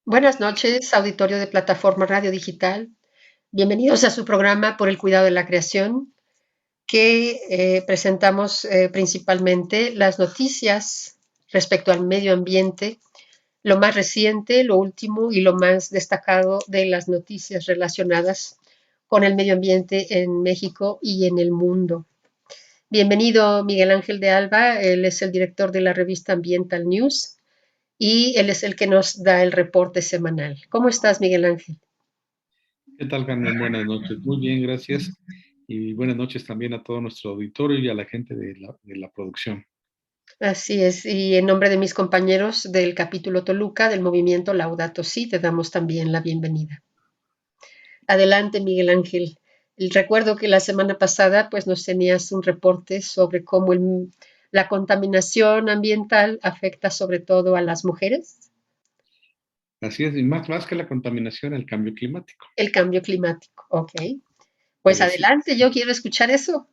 Buenas noches, auditorio de Plataforma Radio Digital. Bienvenidos a su programa por el cuidado de la creación, que presentamos principalmente las noticias respecto al medio ambiente, lo más reciente, lo último y lo más destacado de las noticias relacionadas con el medio ambiente en México y en el mundo. Bienvenido Miguel Ángel de Alba, él es el director de la revista Ambiental News y él es el que nos da el reporte semanal. ¿Cómo estás, Miguel Ángel? ¿Qué tal, Carmen? Buenas noches. Muy bien, gracias. Y buenas noches también a todo nuestro auditorio y a la gente de la producción. Así es, y en nombre de mis compañeros del capítulo Toluca del movimiento Laudato Si, te damos también la bienvenida. Adelante, Miguel Ángel. Recuerdo que la semana pasada pues nos tenías un reporte sobre cómo la contaminación ambiental afecta sobre todo a las mujeres, Así es, y más que la contaminación, el cambio climático. el cambio climático. Ok, Te pues decía, adelante, yo quiero escuchar eso.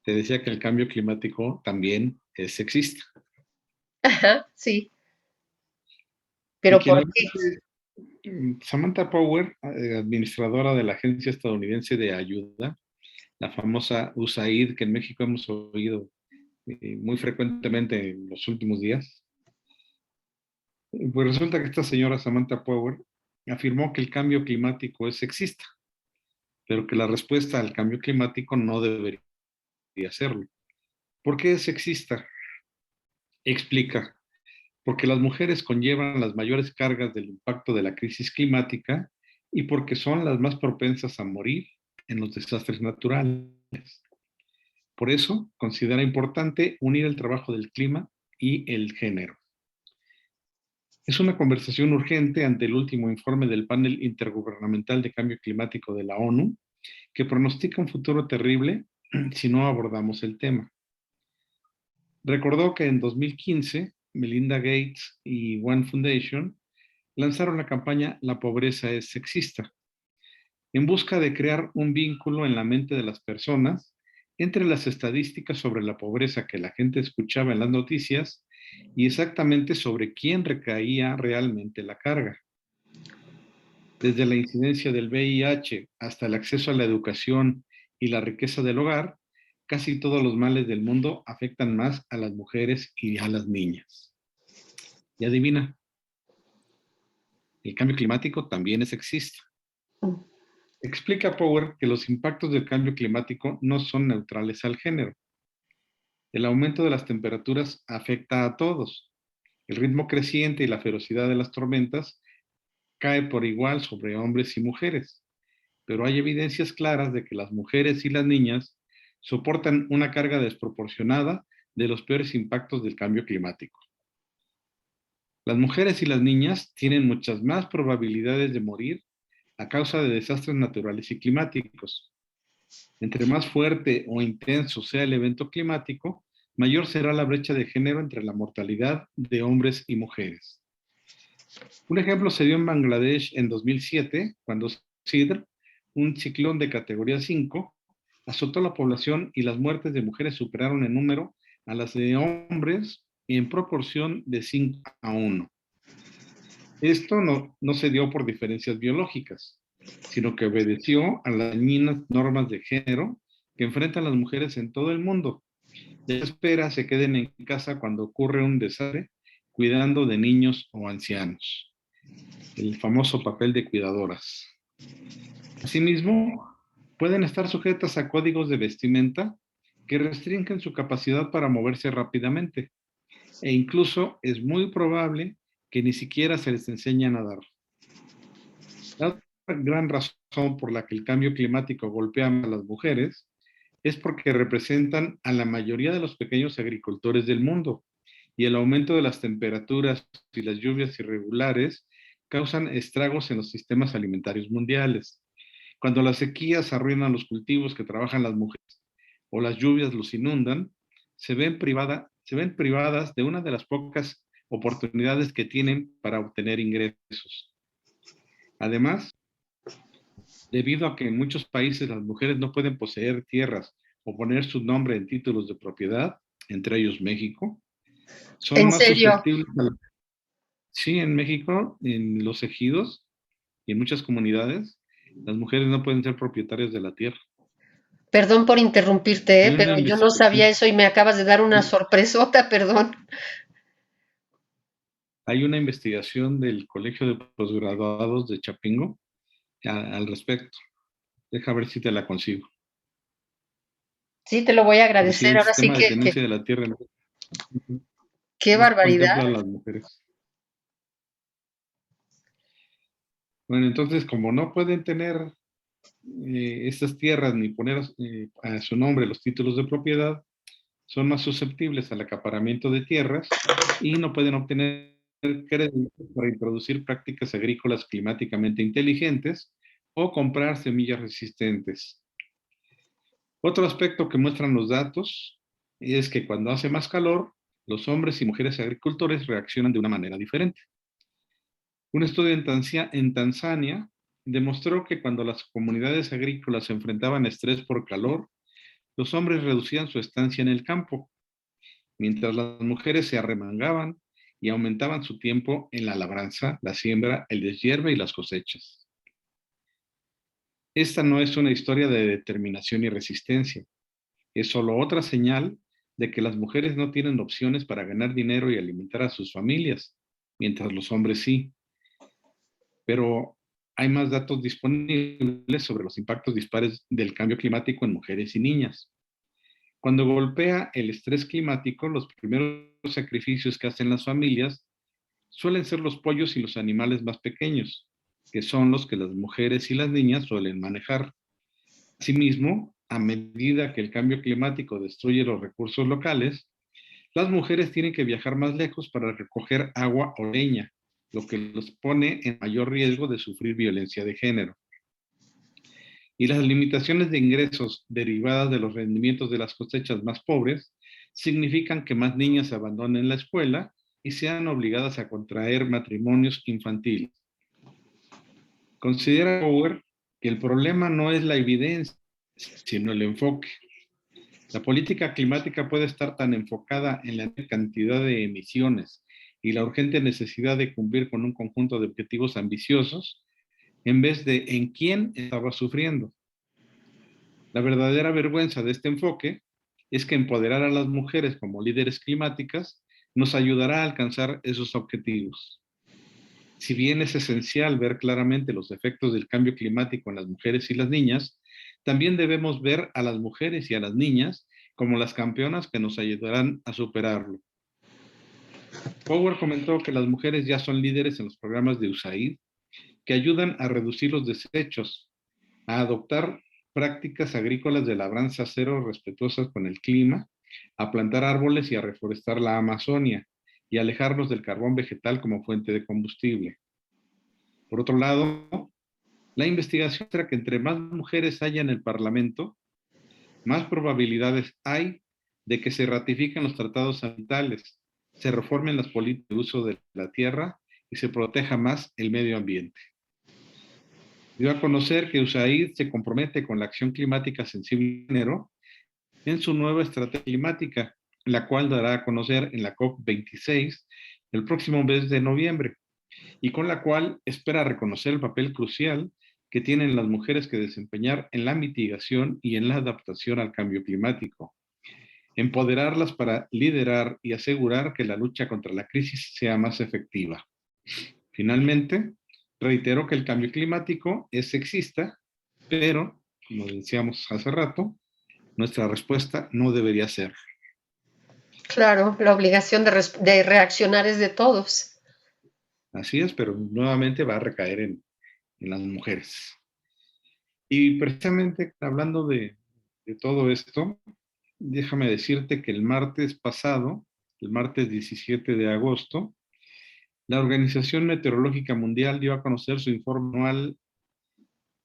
te decía que el cambio climático también es sexista. Ajá, sí, Y pero quien ¿por lo qué? dice, Samantha Power, administradora de la Agencia Estadounidense de Ayuda, la famosa USAID, que en México hemos oído muy frecuentemente en los últimos días. Pues resulta que esta señora Samantha Power afirmó que el cambio climático es sexista, pero que la respuesta al cambio climático no debería serlo. ¿Por qué es sexista? Explica, porque las mujeres conllevan las mayores cargas del impacto de la crisis climática y porque son las más propensas a morir en los desastres naturales. Por eso, considera importante unir el trabajo del clima y el género. Es una conversación urgente ante el último informe del Panel Intergubernamental de Cambio Climático de la ONU, que pronostica un futuro terrible si no abordamos el tema. Recordó que en 2015, Melinda Gates y One Foundation lanzaron la campaña La pobreza es sexista, en busca de crear un vínculo en la mente de las personas entre las estadísticas sobre la pobreza que la gente escuchaba en las noticias y exactamente sobre quién recaía realmente la carga. Desde la incidencia del VIH hasta el acceso a la educación y la riqueza del hogar, casi todos los males del mundo afectan más a las mujeres y a las niñas. Y adivina, el cambio climático también es sexista. Explica Power que los impactos del cambio climático no son neutrales al género. El aumento de las temperaturas afecta a todos. El ritmo creciente y la ferocidad de las tormentas cae por igual sobre hombres y mujeres. Pero hay evidencias claras de que las mujeres y las niñas soportan una carga desproporcionada de los peores impactos del cambio climático. Las mujeres y las niñas tienen muchas más probabilidades de morir a causa de desastres naturales y climáticos. Entre más fuerte o intenso sea el evento climático, mayor será la brecha de género entre la mortalidad de hombres y mujeres. Un ejemplo se dio en Bangladesh en 2007, cuando Sidr, un ciclón de categoría 5, azotó la población y las muertes de mujeres superaron en número a las de hombres en proporción de 5-1. Esto no se dio por diferencias biológicas, sino que obedeció a las dañinas normas de género que enfrentan las mujeres en todo el mundo. De espera se queden en casa cuando ocurre un desastre, cuidando de niños o ancianos. El famoso papel de cuidadoras. Asimismo, pueden estar sujetas a códigos de vestimenta que restringen su capacidad para moverse rápidamente, e incluso es muy probable que ni siquiera se les enseñe a nadar. La otra gran razón por la que el cambio climático golpea a las mujeres es porque representan a la mayoría de los pequeños agricultores del mundo, y el aumento de las temperaturas y las lluvias irregulares causan estragos en los sistemas alimentarios mundiales. Cuando las sequías arruinan los cultivos que trabajan las mujeres o las lluvias los inundan, se ven privadas de una de las pocas oportunidades que tienen para obtener ingresos. Además, debido a que en muchos países las mujeres no pueden poseer tierras o poner su nombre en títulos de propiedad, entre ellos México, son ¿En más serio? susceptibles a la... Sí, en México, en los ejidos y en muchas comunidades, las mujeres no pueden ser propietarias de la tierra. Perdón por interrumpirte, Hay una pero yo no sabía investigación, eso y me acabas de dar una sí, sorpresota, perdón. hay una investigación del Colegio de Posgraduados de Chapingo al respecto. Deja ver si te la consigo. Sí, te lo voy a Pero sí, agradecer. el Ahora sí sistema de tenencia de la tierra qué no barbaridad. contempla a las mujeres. Bueno, entonces, como no pueden tener estas tierras ni poner a su nombre los títulos de propiedad, son más susceptibles al acaparamiento de tierras y no pueden obtener créditos para introducir prácticas agrícolas climáticamente inteligentes o comprar semillas resistentes. Otro aspecto que muestran los datos es que cuando hace más calor, los hombres y mujeres agricultores reaccionan de una manera diferente. Un estudio en Tanzania demostró que cuando las comunidades agrícolas se enfrentaban a estrés por calor, los hombres reducían su estancia en el campo, mientras las mujeres se arremangaban y aumentaban su tiempo en la labranza, la siembra, el deshierve y las cosechas. Esta no es una historia de determinación y resistencia, es solo otra señal de que las mujeres no tienen opciones para ganar dinero y alimentar a sus familias, mientras los hombres sí. Pero hay más datos disponibles sobre los impactos dispares del cambio climático en mujeres y niñas. Cuando golpea el estrés climático, los primeros sacrificios que hacen las familias suelen ser los pollos y los animales más pequeños, que son los que las mujeres y las niñas suelen manejar. Asimismo, a medida que el cambio climático destruye los recursos locales, las mujeres tienen que viajar más lejos para recoger agua o leña, lo que los pone en mayor riesgo de sufrir violencia de género. Y las limitaciones de ingresos derivadas de los rendimientos de las cosechas más pobres significan que más niñas abandonen la escuela y sean obligadas a contraer matrimonios infantiles. Considera Power que el problema no es la evidencia, sino el enfoque. La política climática puede estar tan enfocada en la cantidad de emisiones y la urgente necesidad de cumplir con un conjunto de objetivos ambiciosos en vez de en quién estaba sufriendo. La verdadera vergüenza de este enfoque es que empoderar a las mujeres como líderes climáticas nos ayudará a alcanzar esos objetivos. Si bien es esencial ver claramente los efectos del cambio climático en las mujeres y las niñas, también debemos ver a las mujeres y a las niñas como las campeonas que nos ayudarán a superarlo. Power comentó que las mujeres ya son líderes en los programas de USAID que ayudan a reducir los desechos, a adoptar prácticas agrícolas de labranza cero respetuosas con el clima, a plantar árboles y a reforestar la Amazonia y alejarnos del carbón vegetal como fuente de combustible. Por otro lado, la investigación muestra que entre más mujeres haya en el Parlamento, más probabilidades hay de que se ratifiquen los tratados ambientales, se reformen las políticas de uso de la tierra y se proteja más el medio ambiente. Dio a conocer que USAID se compromete con la acción climática sensible de género en su nueva estrategia climática, la cual dará a conocer en la COP26 el próximo mes de noviembre, y con la cual espera reconocer el papel crucial que tienen las mujeres que desempeñar en la mitigación y en la adaptación al cambio climático. Empoderarlas para liderar y asegurar que la lucha contra la crisis sea más efectiva. Finalmente, reitero que el cambio climático es sexista, pero, como decíamos hace rato, nuestra respuesta no debería ser. Claro, la obligación de reaccionar es de todos. Así es, pero nuevamente va a recaer en las mujeres. Y precisamente hablando de todo esto, déjame decirte que el martes pasado, el martes 17 de agosto, la Organización Meteorológica Mundial dio a conocer su informe anual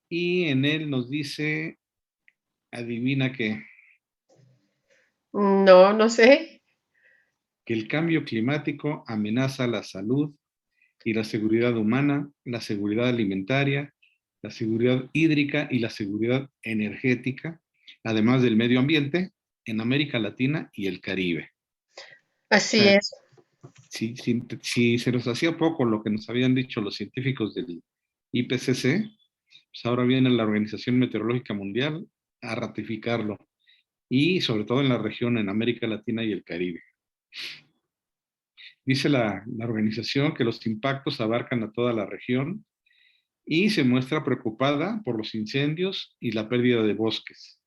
y en él nos dice, adivina qué, No, no sé. que el cambio climático amenaza la salud y la seguridad humana, la seguridad alimentaria, la seguridad hídrica y la seguridad energética, además del medio ambiente, en América Latina y el Caribe. O Así sea, es. Si se nos hacía poco lo que nos habían dicho los científicos del IPCC, pues ahora viene la Organización Meteorológica Mundial a ratificarlo, y sobre todo en la región, en América Latina y el Caribe. Dice la organización que los impactos abarcan a toda la región y se muestra preocupada por los incendios y la pérdida de bosques.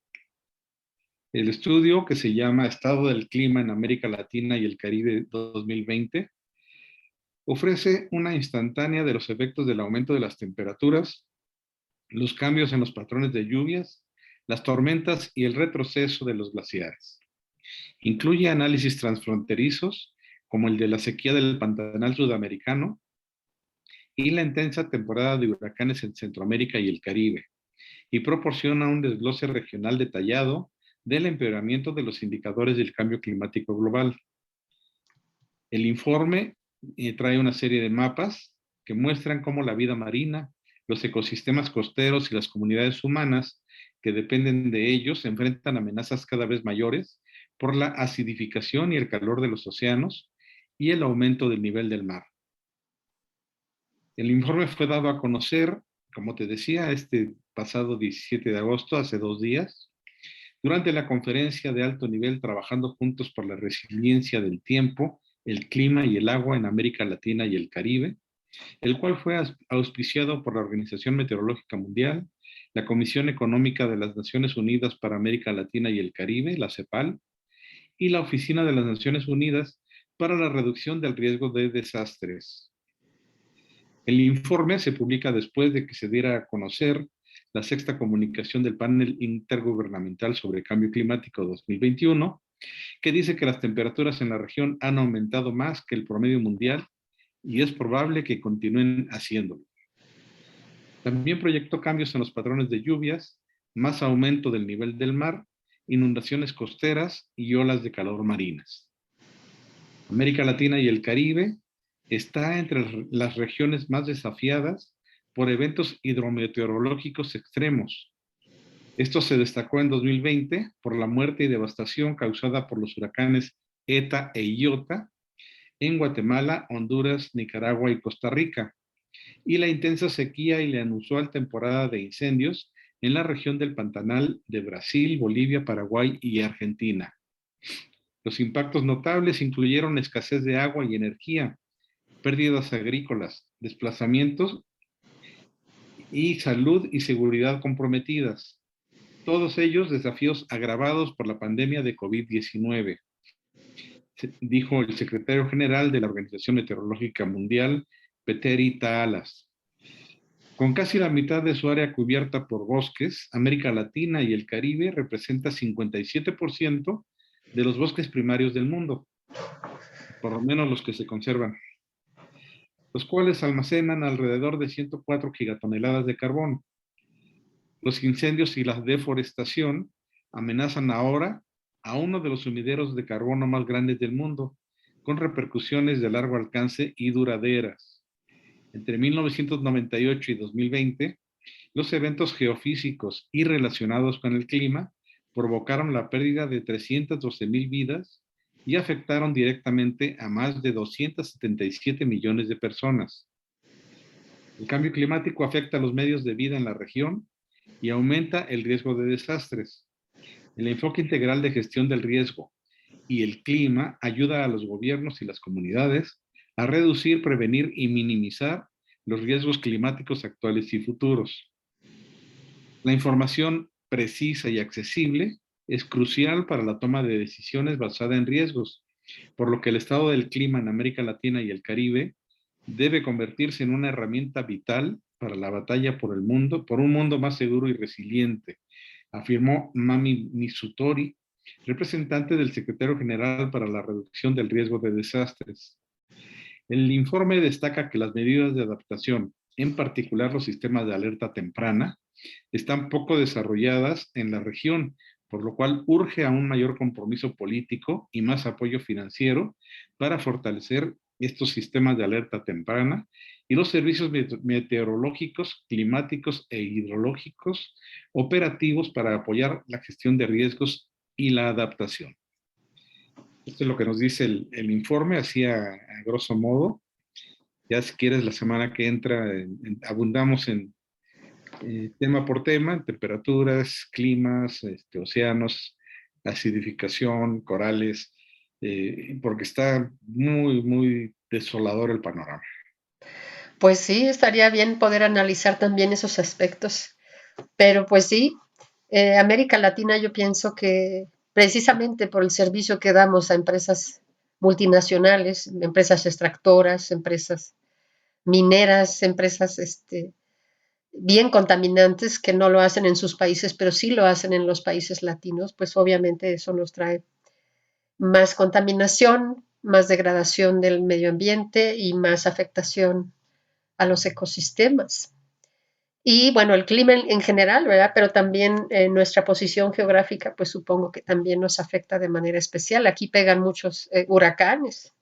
El estudio, que se llama Estado del Clima en América Latina y el Caribe 2020, ofrece una instantánea de los efectos del aumento de las temperaturas, los cambios en los patrones de lluvias, las tormentas y el retroceso de los glaciares. Incluye análisis transfronterizos, como el de la sequía del Pantanal sudamericano y la intensa temporada de huracanes en Centroamérica y el Caribe, y proporciona un desglose regional detallado del empeoramiento de los indicadores del cambio climático global. El informe trae una serie de mapas que muestran cómo la vida marina, los ecosistemas costeros y las comunidades humanas que dependen de ellos enfrentan amenazas cada vez mayores por la acidificación y el calor de los océanos y el aumento del nivel del mar. El informe fue dado a conocer, como te decía, este pasado 17 de agosto, hace 2 días, durante la conferencia de alto nivel Trabajando Juntos por la Resiliencia del Tiempo, el Clima y el Agua en América Latina y el Caribe, el cual fue auspiciado por la Organización Meteorológica Mundial, la Comisión Económica de las Naciones Unidas para América Latina y el Caribe, la CEPAL, y la Oficina de las Naciones Unidas para la Reducción del Riesgo de Desastres. El informe se publica después de que se diera a conocer la sexta comunicación del Panel Intergubernamental sobre Cambio Climático 2021, que dice que las temperaturas en la región han aumentado más que el promedio mundial y es probable que continúen haciéndolo. También proyectó cambios en los patrones de lluvias, más aumento del nivel del mar, inundaciones costeras y olas de calor marinas. América Latina y el Caribe está entre las regiones más desafiadas por eventos hidrometeorológicos extremos. Esto se destacó en 2020 por la muerte y devastación causada por los huracanes ETA e IOTA en Guatemala, Honduras, Nicaragua y Costa Rica, y la intensa sequía y la inusual temporada de incendios en la región del Pantanal de Brasil, Bolivia, Paraguay y Argentina. Los impactos notables incluyeron escasez de agua y energía, pérdidas agrícolas, desplazamientos y salud y seguridad comprometidas. Todos ellos desafíos agravados por la pandemia de COVID-19, dijo el secretario general de la Organización Meteorológica Mundial, Petteri Taalas. Con casi la mitad de su área cubierta por bosques, América Latina y el Caribe representa 57% de los bosques primarios del mundo, por lo menos los que se conservan, los cuales almacenan alrededor de 104 gigatoneladas de carbón. Los incendios y la deforestación amenazan ahora a uno de los sumideros de carbono más grandes del mundo, con repercusiones de largo alcance y duraderas. Entre 1998 y 2020, los eventos geofísicos y relacionados con el clima provocaron la pérdida de 312,000 vidas y afectaron directamente a más de 277 millones de personas. El cambio climático afecta a los medios de vida en la región y aumenta el riesgo de desastres. El enfoque integral de gestión del riesgo y el clima ayuda a los gobiernos y las comunidades a reducir, prevenir y minimizar los riesgos climáticos actuales y futuros. La información precisa y accesible es crucial para la toma de decisiones basada en riesgos, por lo que el estado del clima en América Latina y el Caribe debe convertirse en una herramienta vital para la batalla por el mundo, por un mundo más seguro y resiliente, afirmó Mami Mitsutori, representante del secretario general para la reducción del riesgo de desastres. El informe destaca que las medidas de adaptación, en particular los sistemas de alerta temprana, están poco desarrolladas en la región, por lo cual urge a un mayor compromiso político y más apoyo financiero para fortalecer estos sistemas de alerta temprana y los servicios meteorológicos, climáticos e hidrológicos operativos para apoyar la gestión de riesgos y la adaptación. Esto es lo que nos dice el informe, así a grosso modo. Ya si quieres, la semana que entra abundamos en tema por tema, temperaturas, climas, océanos, acidificación, corales, porque está muy, muy desolador el panorama. Pues sí, estaría bien poder analizar también esos aspectos. Pero pues sí, América Latina yo pienso que precisamente por el servicio que damos a empresas multinacionales, empresas extractoras, empresas mineras, empresas bien contaminantes que no lo hacen en sus países, pero sí lo hacen en los países latinos, pues obviamente eso nos trae más contaminación, más degradación del medio ambiente y más afectación a los ecosistemas. Y bueno, el clima en general, ¿verdad? Pero también nuestra posición geográfica, pues supongo que también nos afecta de manera especial. Aquí pegan muchos huracanes,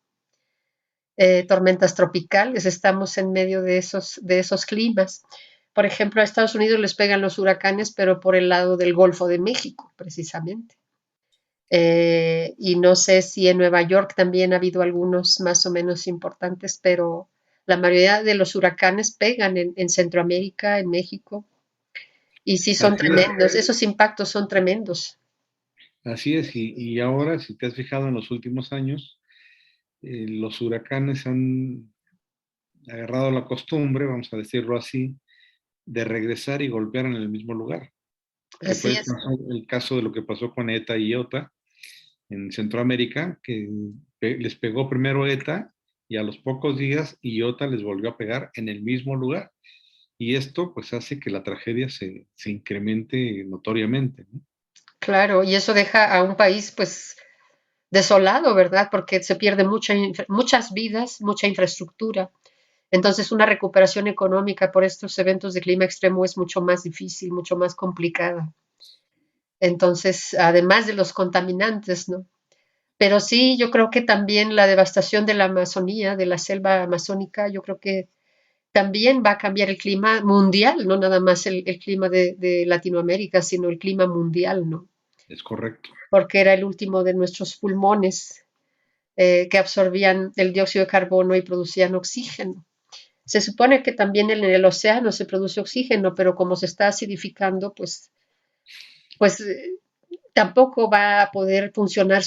tormentas tropicales, estamos en medio de esos climas. Por ejemplo, a Estados Unidos les pegan los huracanes, pero por el lado del Golfo de México, precisamente. Y no sé si en Nueva York también ha habido algunos más o menos importantes, pero la mayoría de los huracanes pegan en Centroamérica, en México, y sí son Así es, tremendos, esos impactos son tremendos. así es. Y ahora, si te has fijado en los últimos años, los huracanes han agarrado la costumbre, vamos a decirlo así, de regresar y golpear en el mismo lugar, que fue Así es. el caso de lo que pasó con ETA y IOTA en Centroamérica, que les pegó primero ETA y a los pocos días IOTA les volvió a pegar en el mismo lugar. Y esto pues hace que la tragedia se incremente notoriamente, ¿no? Claro, y eso deja a un país pues desolado, ¿verdad? Porque se pierde muchas vidas, mucha infraestructura. Entonces, una recuperación económica por estos eventos de clima extremo es mucho más difícil, mucho más complicada. Entonces, además de los contaminantes, ¿no? Pero sí, yo creo que también la devastación de la Amazonía, de la selva amazónica, yo creo que también va a cambiar el clima mundial, no nada más el clima de Latinoamérica, sino el clima mundial, ¿no? Es correcto. Porque era el último de nuestros pulmones que absorbían el dióxido de carbono y producían oxígeno. Se supone que también en el océano se produce oxígeno, pero como se está acidificando, pues tampoco va a poder funcionar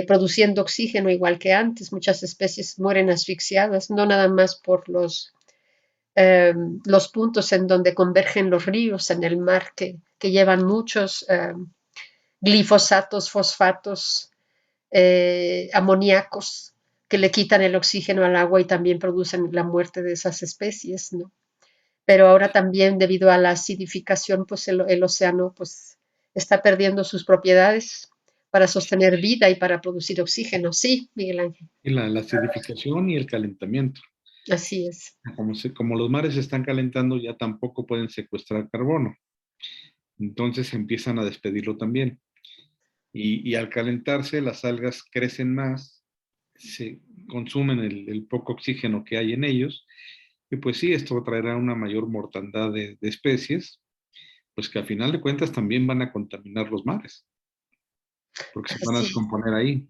produciendo oxígeno igual que antes. Muchas especies mueren asfixiadas, no nada más por los puntos en donde convergen los ríos en el mar que llevan muchos glifosatos, fosfatos, amoníacos que le quitan el oxígeno al agua y también producen la muerte de esas especies, ¿no? Pero ahora también debido a la acidificación, pues el océano pues está perdiendo sus propiedades para sostener vida y para producir oxígeno. Sí, Miguel Ángel, Y la acidificación y el calentamiento. así es. Como los mares se están calentando, ya tampoco pueden secuestrar carbono. Entonces empiezan a despedirlo también. Y al calentarse, las algas crecen más, se consumen el poco oxígeno que hay en ellos. Y pues sí, esto traerá una mayor mortandad de especies, pues que al final de cuentas también van a contaminar los mares, porque se van a Así, descomponer ahí.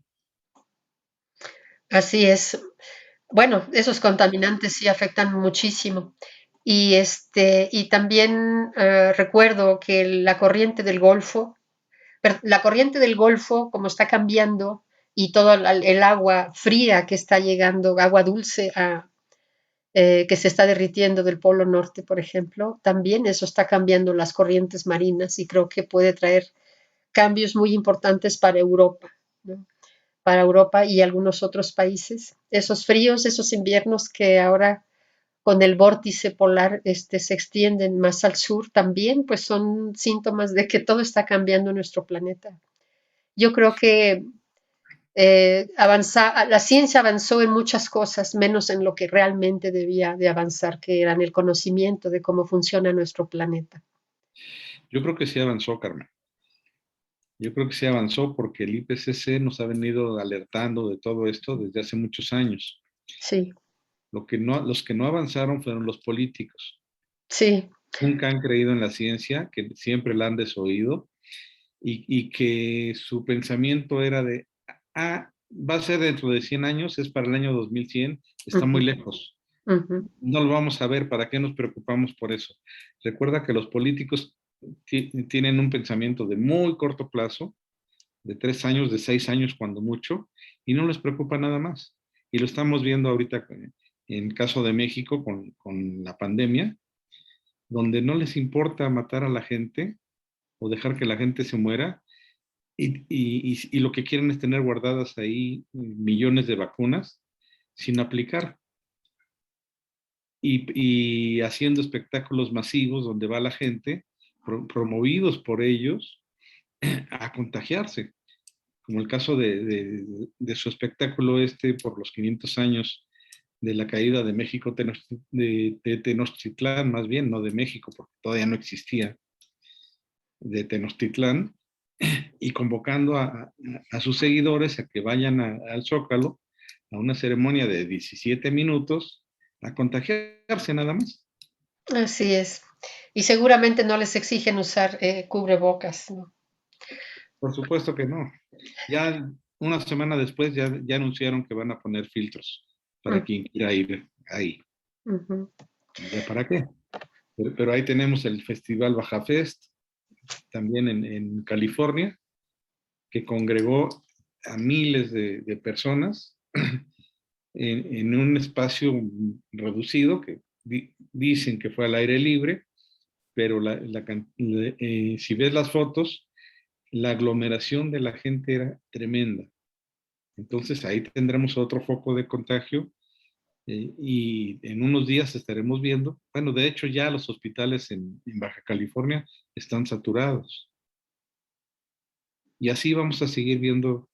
así es. Bueno, esos contaminantes sí afectan muchísimo. Y también recuerdo que la corriente del Golfo, como está cambiando, y todo el agua fría que está llegando, agua dulce que se está derritiendo del Polo Norte, por ejemplo, también eso está cambiando las corrientes marinas y creo que puede traer cambios muy importantes para Europa, ¿no? Para Europa y algunos otros países. Esos fríos, esos inviernos que ahora con el vórtice polar se extienden más al sur también, pues son síntomas de que todo está cambiando en nuestro planeta. Yo creo que la ciencia avanzó en muchas cosas, menos en lo que realmente debía de avanzar, que era en el conocimiento de cómo funciona nuestro planeta. Yo creo que sí avanzó, Carmen. Yo creo que sí avanzó porque el IPCC nos ha venido alertando de todo esto desde hace muchos años. Sí, Los que no avanzaron fueron los políticos. sí, Nunca han creído en la ciencia, que siempre la han desoído y que su pensamiento era de Va a ser dentro de 100 años, es para el año 2100, está muy Ujú, lejos. ujú, No lo vamos a ver, ¿para qué nos preocupamos por eso? Recuerda que los políticos tienen un pensamiento de muy corto plazo, de 3 años, de 6 años cuando mucho, y no les preocupa nada más. Y lo estamos viendo ahorita en el caso de México con la pandemia, donde no les importa matar a la gente o dejar que la gente se muera, y lo que quieren es tener guardadas ahí millones de vacunas sin aplicar y haciendo espectáculos masivos donde va la gente, promovidos por ellos, a contagiarse, como el caso de su espectáculo por los 500 años de la caída de México, de Tenochtitlán, más bien, no de México, porque todavía no existía, de Tenochtitlán, y convocando a sus seguidores a que vayan al Zócalo a una ceremonia de 17 minutos a contagiarse nada más. así es. Y seguramente no les exigen usar cubrebocas, ¿no? Por supuesto que no. Ya una semana después ya anunciaron que van a poner filtros para Mm, quien quiera ir ahí. ujú. ¿Ya para qué? Pero ahí tenemos el Festival Baja Fest, también en California, que congregó a miles de personas en un espacio reducido, que dicen que fue al aire libre, pero si ves las fotos, la aglomeración de la gente era tremenda. Entonces ahí tendremos otro foco de contagio, y en unos días estaremos viendo, bueno, de hecho ya los hospitales en Baja California están saturados y así vamos a seguir viendo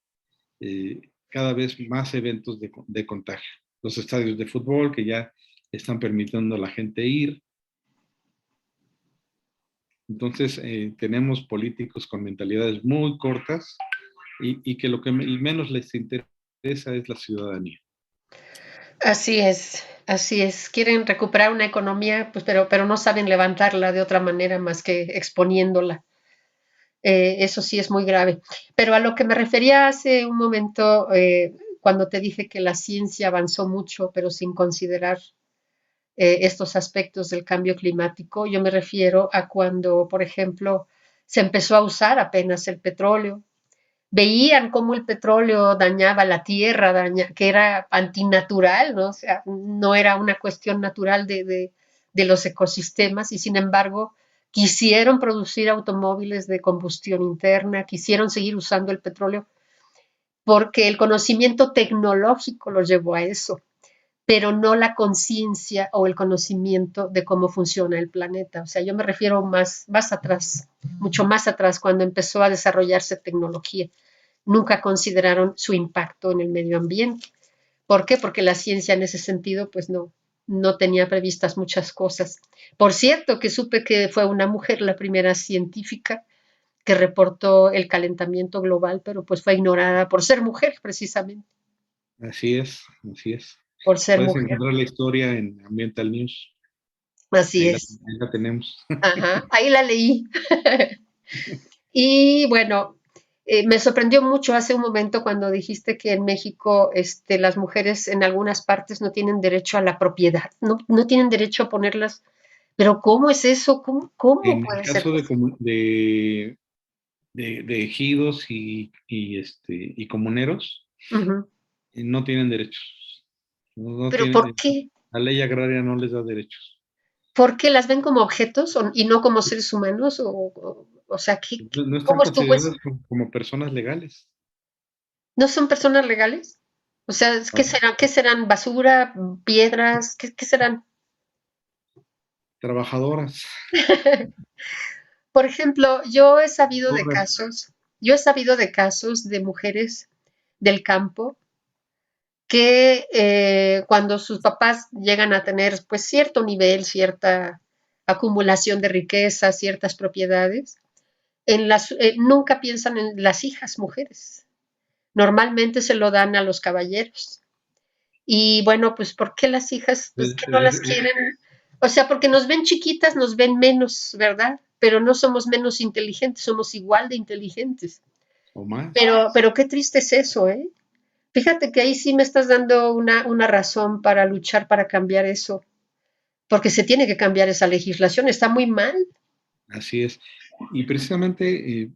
cada vez más eventos de contagio. Los estadios de fútbol que ya están permitiendo a la gente ir. Entonces tenemos políticos con mentalidades muy cortas y que lo que menos les interesa es la ciudadanía. Así es, así es. Quieren recuperar una economía, pues, pero no saben levantarla de otra manera más que exponiéndola. Eso sí es muy grave. Pero a lo que me refería hace un momento, cuando te dije que la ciencia avanzó mucho, pero sin considerar estos aspectos del cambio climático, yo me refiero a cuando, por ejemplo, se empezó a usar apenas el petróleo. Veían cómo el petróleo dañaba la tierra, que era antinatural, ¿no? O sea, no era una cuestión natural de los ecosistemas y sin embargo quisieron producir automóviles de combustión interna, quisieron seguir usando el petróleo porque el conocimiento tecnológico los llevó a eso, pero no la conciencia o el conocimiento de cómo funciona el planeta. O sea, yo me refiero más atrás, mucho más atrás, cuando empezó a desarrollarse tecnología. Nunca consideraron su impacto en el medio ambiente. ¿Por qué? Porque la ciencia en ese sentido, pues no tenía previstas muchas cosas. Por cierto, que supe que fue una mujer la primera científica que reportó el calentamiento global, pero pues fue ignorada por ser mujer, precisamente, Así es, así es. por ser Puedes mujer. encontrar la historia en Ambiental News. Así es. Ahí la tenemos. Ajá, ahí la leí. Y bueno, me sorprendió mucho hace un momento cuando dijiste que en México las mujeres en algunas partes no tienen derecho a la propiedad, no tienen derecho a ponerlas. Pero ¿cómo es eso? ¿Cómo En el puede ser caso posible? de ejidos y comuneros, Ujú. no tienen derechos. No ¿Pero por tienen, qué? la ley agraria no les da derechos. ¿Por qué las ven como objetos y no como seres humanos? O sea, No están ¿cómo estuvo eso? consideradas como personas legales. ¿No son personas legales? O sea, ¿qué ¿No? serán? ¿Qué serán? ¿Basura? ¿Piedras? ¿Qué serán? Trabajadoras. Por ejemplo, yo he sabido de casos de mujeres del campo que cuando sus papás llegan a tener pues cierto nivel, cierta acumulación de riqueza, ciertas propiedades, nunca piensan en las hijas mujeres. Normalmente se lo dan a los caballeros. Y bueno, pues ¿por qué las hijas, pues Es, que no las es- quieren? O sea, porque nos ven chiquitas, nos ven menos, ¿verdad? Pero no somos menos inteligentes, somos igual de inteligentes. o más. Pero qué triste es eso, ¿eh? Fíjate que ahí sí me estás dando una razón para luchar para cambiar eso, porque se tiene que cambiar esa legislación, está muy mal. Así es. Y precisamente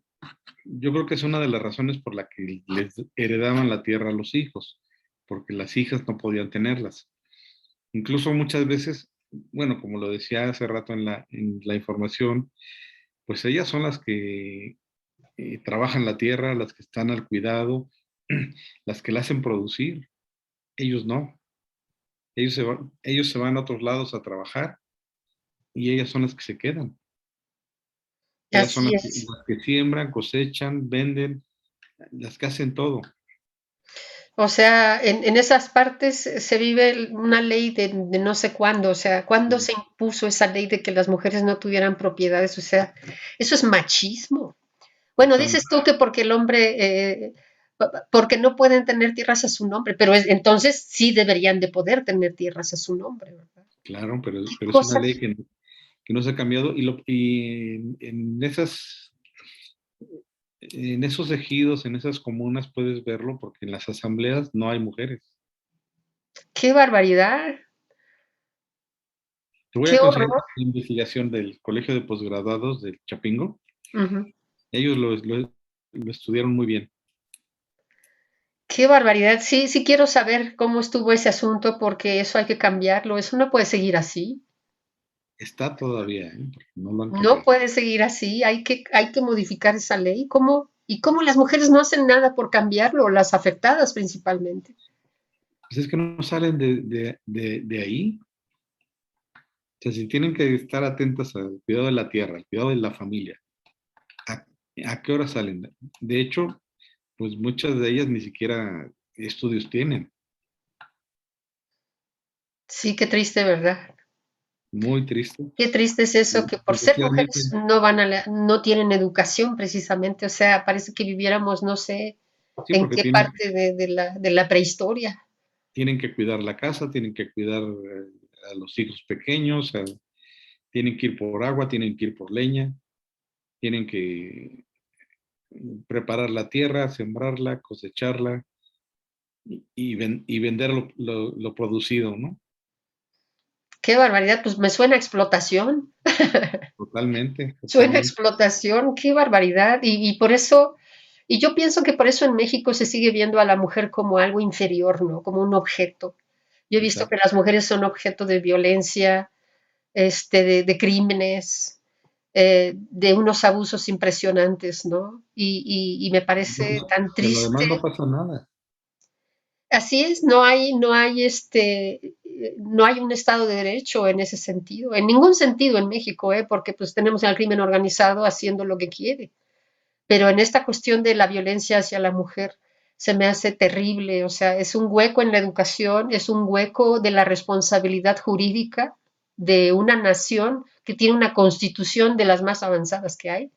yo creo que es una de las razones por la que les heredaban la tierra a los hijos, porque las hijas no podían tenerlas. Incluso muchas veces, bueno, como lo decía hace rato en la información, pues ellas son las que trabajan la tierra, las que están al cuidado, las que la hacen producir. Ellos no. Ellos se van a otros lados a trabajar y ellas son las que se quedan. Ellas son Así es. las que siembran, cosechan, venden, las que hacen todo. O sea, en esas partes se vive una ley de no sé cuándo, o sea, ¿cuándo se impuso esa ley de que las mujeres no tuvieran propiedades? O sea, eso es machismo. Bueno, dices Totalmente. tú que porque el hombre, porque no pueden tener tierras a su nombre, pero entonces sí deberían de poder tener tierras a su nombre, ¿verdad? Claro, Qué pero es una cosa, ley que no se ha cambiado y en esos ejidos, en esas comunas puedes verlo porque en las asambleas no hay mujeres. qué barbaridad, Te voy qué a conseguir horror. una investigación del Colegio de Posgraduados del Chapingo. Ujú. Ellos lo estudiaron muy bien. Qué barbaridad. Sí, sí quiero saber cómo estuvo ese asunto porque eso hay que cambiarlo. Eso no puede seguir así. Está todavía, porque no lo han No cambiado. puede seguir así. Hay que modificar esa ley. ¿Cómo? ¿Y cómo las mujeres no hacen nada por cambiarlo? Las afectadas principalmente. Pues es que no salen de ahí. O sea, si tienen que estar atentas al cuidado de la tierra, al cuidado de la familia, ¿a, a qué hora salen? De hecho, pues muchas de ellas ni siquiera estudios tienen. Sí, qué triste, ¿verdad? Muy triste. Qué triste es eso, que por ser mujeres Desgraciadamente, no van a no tienen educación precisamente. O sea, parece que viviéramos, no sé, sí, en porque qué parte de la prehistoria. tienen que cuidar la casa, tienen que cuidar a los hijos pequeños, tienen que ir por agua, tienen que ir por leña, tienen que preparar la tierra, sembrarla, cosecharla y vender lo producido, ¿no? Qué barbaridad, pues me suena a explotación. Totalmente, Suena a totalmente. explotación, qué barbaridad. Y por eso, y yo pienso que por eso en México se sigue viendo a la mujer como algo inferior, ¿no? Como un objeto. Yo he visto que Exacto. las mujeres son objeto de violencia, de crímenes, de unos abusos impresionantes, ¿no? Y me parece tan Pero además no triste. pasa nada. Así es, no hay un Estado de Derecho en ese sentido, en ningún sentido en México, porque pues tenemos al crimen organizado haciendo lo que quiere. Pero en esta cuestión de la violencia hacia la mujer se me hace terrible, o sea, es un hueco en la educación, es un hueco de la responsabilidad jurídica de una nación que tiene una constitución de las más avanzadas que hay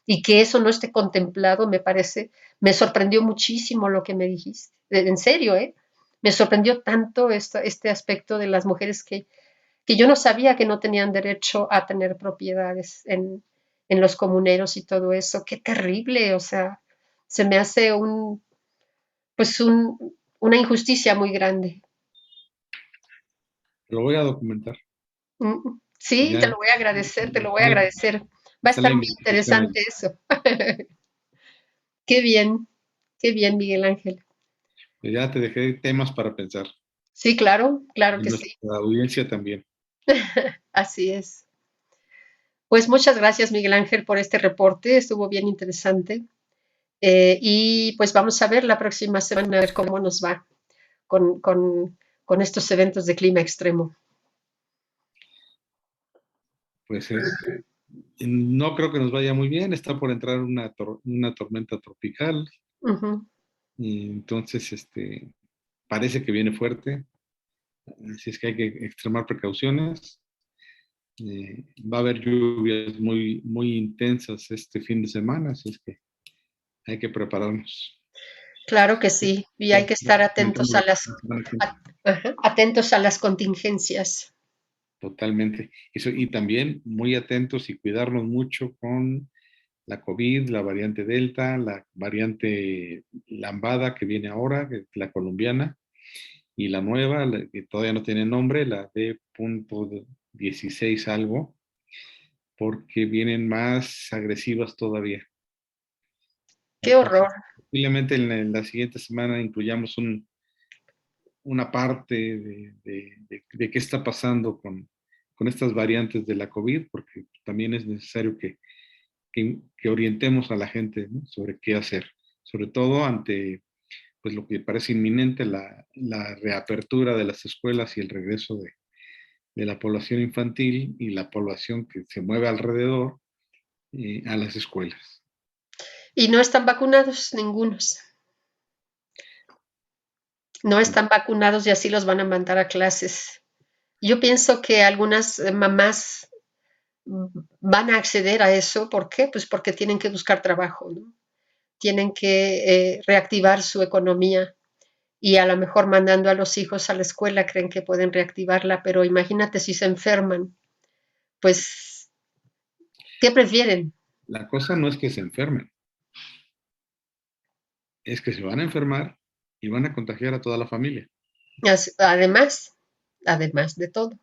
y que eso no esté contemplado, me parece, me sorprendió muchísimo lo que me dijiste, en serio, ¿eh? Me sorprendió tanto este aspecto de las mujeres que yo no sabía que no tenían derecho a tener propiedades en los comuneros y todo eso. Qué terrible, o sea, se me hace pues una injusticia muy grande. Lo voy a documentar. Sí, te Ya, lo voy a agradecer, te lo voy a ya agradecer. Va a está la estar muy investigación interesante ahí. eso. Qué bien, Miguel Ángel. Ya te dejé temas para pensar. Sí, claro, claro Y que sí. nuestra audiencia también. Así es. Pues muchas gracias, Miguel Ángel, por este reporte. Estuvo bien interesante. Y pues vamos a ver la próxima semana a ver cómo nos va con, con estos eventos de clima extremo. Pues no creo que nos vaya muy bien. Está por entrar una tormenta tropical. Ujú. Y entonces, parece que viene fuerte. Así es que hay que extremar precauciones. Va a haber lluvias muy, muy intensas este fin de semana, así es que hay que prepararnos. Claro que sí, y hay que estar atentos Comentamos a la semana que a- ajá, atentos a las contingencias. Totalmente. Y también muy atentos y cuidarnos mucho con la COVID, la variante Delta, la variante Lambada que viene ahora, que es la colombiana, y la nueva, que todavía no tiene nombre, la B.16 algo, porque vienen más agresivas todavía. Qué Entonces, horror. posiblemente en la siguiente semana incluyamos una parte de qué está pasando con estas variantes de la COVID, porque también es necesario que orientemos a la gente, ¿no?, sobre qué hacer, sobre todo ante pues, lo que parece inminente, la reapertura de las escuelas y el regreso de la población infantil y la población que se mueve alrededor a las escuelas. Y no están vacunados ningunos. No están vacunados y así los van a mandar a clases. Yo pienso que algunas mamás van a acceder a eso. ¿Por qué? Pues porque tienen que buscar trabajo, ¿no? Tienen que reactivar su economía y a lo mejor mandando a los hijos a la escuela creen que pueden reactivarla, pero imagínate si se enferman, pues, ¿qué prefieren? La cosa no es que se enfermen, es que se van a enfermar y van a contagiar a toda la familia. Además, además de todo.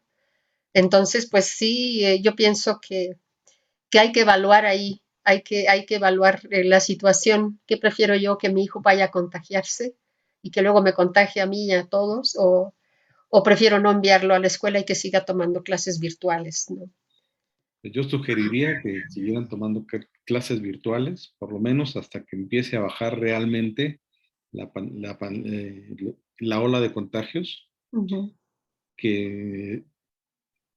Entonces, pues sí, yo pienso que hay que evaluar ahí, hay que evaluar la situación. ¿Qué prefiero yo? ¿Que mi hijo vaya a contagiarse y que luego me contagie a mí y a todos? ¿O prefiero no enviarlo a la escuela y que siga tomando clases virtuales, ¿no? Yo sugeriría que siguieran tomando clases virtuales, por lo menos hasta que empiece a bajar realmente la ola de contagios, Ujú. que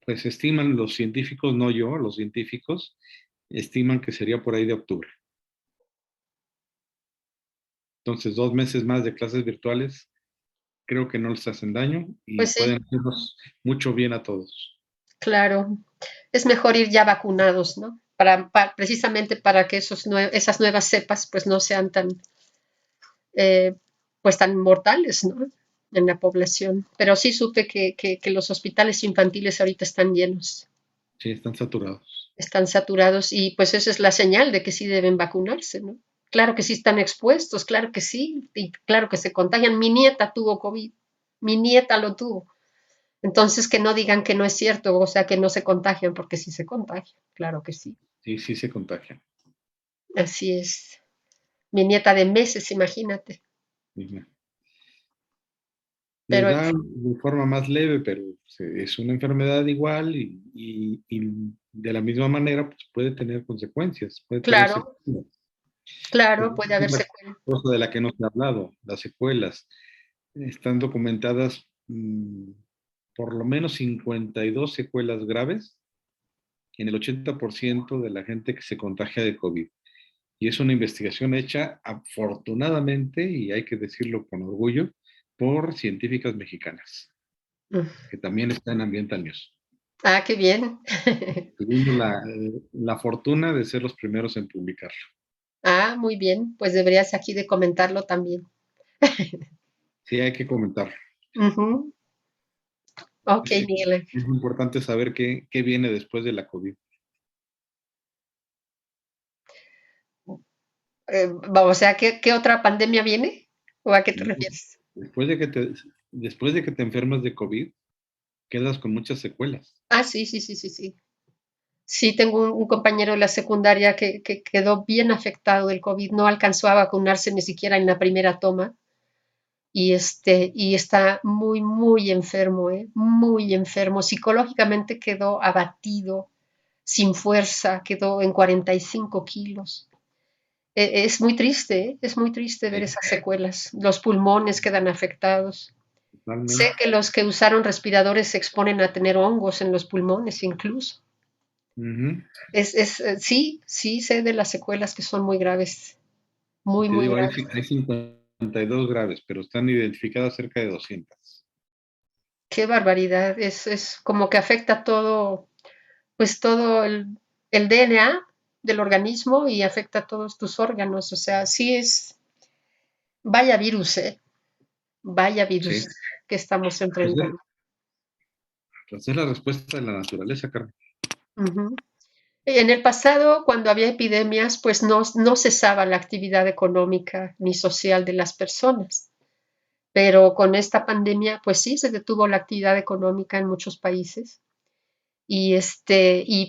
pues estiman los científicos, no yo, los científicos, estiman que sería por ahí de octubre. Entonces, 2 meses más de clases virtuales creo que no les hacen daño y Pues sí, pueden hacernos mucho bien a todos. claro. Es mejor ir ya vacunados, ¿no? Precisamente para que esas nuevas cepas pues no sean tan, eh, pues tan mortales, ¿no? En la población. Pero sí supe que los hospitales infantiles ahorita Sí, están saturados. están saturados y pues esa es la señal de que sí deben vacunarse, ¿no? Claro que sí están expuestos, claro que sí, y claro que se contagian. Mi nieta tuvo COVID, mi nieta lo tuvo. Entonces que no digan que no es cierto, o sea, que no se contagian, porque sí se contagian, claro que sí. Sí, sí se contagian. Así es. Mi nieta de meses, imagínate. Ujú. Les Pero da de forma más leve, pero es una enfermedad igual y de la misma manera pues, puede tener consecuencias, puede tener claro, secuelas. claro, Porque puede esa haber es la secuelas. cosa de la que no se ha hablado, las secuelas. Están documentadas por lo menos 52 secuelas graves en el 80% de la gente que se contagia de COVID. Y es una investigación hecha afortunadamente, y hay que decirlo con orgullo, por científicas mexicanas, Mm. que también está en Ambiental News. Ah, qué bien. Tuvimos la fortuna de ser los primeros en publicarlo. Ah, muy bien. Pues deberías aquí de comentarlo también. Sí, hay que comentarlo. Ujú. Ok, Es, Miguel. es importante saber qué viene después de la COVID. Vamos, o sea, ¿qué otra pandemia viene? ¿O a qué te ¿No? refieres? Después de que después de que te enfermas de COVID, quedas con muchas secuelas. Ah, sí, sí, sí, sí, sí. Sí, tengo un compañero de la secundaria que quedó bien afectado del COVID, no alcanzó a vacunarse ni siquiera en la primera toma y está muy, muy enfermo, ¿eh? Muy enfermo. Psicológicamente quedó abatido, sin fuerza, quedó en 45 kilos. Es muy triste, ¿eh? Es muy triste ver Sí, esas secuelas. Los pulmones quedan afectados. Sé totalmente. que los que usaron respiradores se exponen a tener hongos en los pulmones incluso. Ujú. Sí, sí sé de las secuelas que son muy graves, Y muy, te muy digo, graves. hay 52 graves, pero están identificadas cerca de 200. Qué barbaridad. Es como que afecta todo, pues todo el DNA del organismo y afecta todos tus órganos. O sea, sí vaya virus, ¿eh? Vaya virus Sí, que estamos pues enfrentando. es la respuesta de la naturaleza, Carmen. Ujú. En el pasado, cuando había epidemias, pues no cesaba la actividad económica ni social de las personas. Pero con esta pandemia, pues sí, se detuvo la actividad económica en muchos países. Y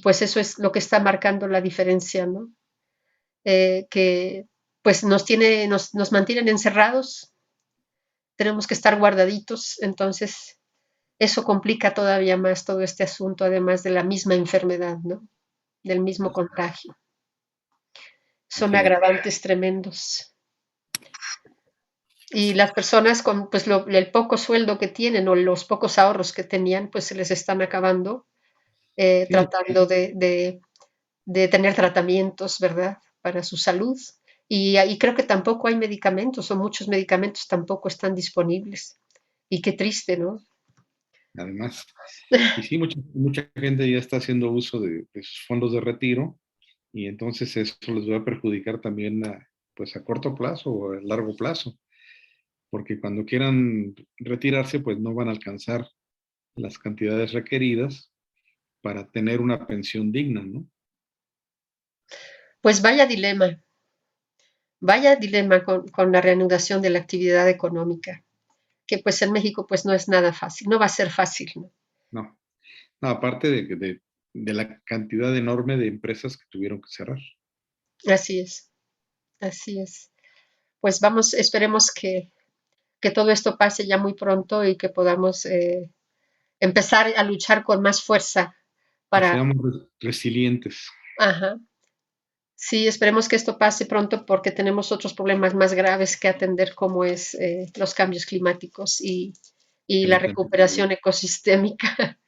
pues eso es lo que está marcando la diferencia, ¿no? Que pues nos mantienen encerrados, tenemos que estar guardaditos, entonces eso complica todavía más todo este asunto, además de la misma enfermedad, ¿no? Del mismo contagio. Son Así es. agravantes tremendos. Y las personas con pues el poco sueldo que tienen o los pocos ahorros que tenían, pues se les están acabando, Sí, tratando de tener tratamientos, ¿verdad? Para su salud. Y creo que tampoco hay medicamentos o muchos medicamentos tampoco están disponibles. Y qué triste, ¿no? además. Y sí, mucha gente ya está haciendo uso de sus fondos de retiro y entonces eso les va a perjudicar también pues a corto plazo o a largo plazo, porque cuando quieran retirarse, pues no van a alcanzar las cantidades requeridas para tener una pensión digna, ¿no? Pues vaya dilema con la reanudación de la actividad económica, que pues en México pues no es nada fácil, no va a ser fácil, ¿no? No, no, aparte de la cantidad enorme de empresas que tuvieron que cerrar. Así es, así es. Pues vamos, esperemos que todo esto pase ya muy pronto y que podamos empezar a luchar con más fuerza Que para, seamos resilientes. ajá, sí, esperemos que esto pase pronto porque tenemos otros problemas más graves que atender, como es los cambios climáticos y Que la la temperatura. recuperación ecosistémica.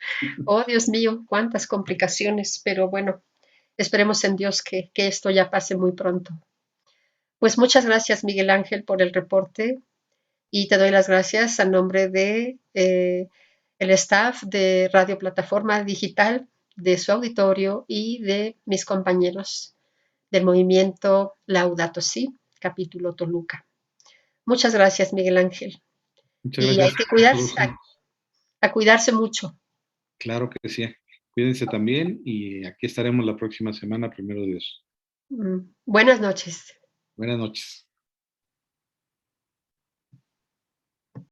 Oh, Dios mío, cuántas complicaciones, pero bueno, esperemos en Dios que esto ya pase muy pronto. Pues muchas gracias, Miguel Ángel, por el reporte y te doy las gracias a nombre de el staff de Radio Plataforma Digital, de su auditorio y de mis compañeros del movimiento Laudato Si, capítulo Toluca. Muchas gracias, Miguel Ángel. Muchas Y hay gracias que a cuidarse, todos. a cuidarse mucho. Claro que sí. Cuídense también y aquí estaremos la próxima semana, primero Dios. Buenas noches. Buenas noches.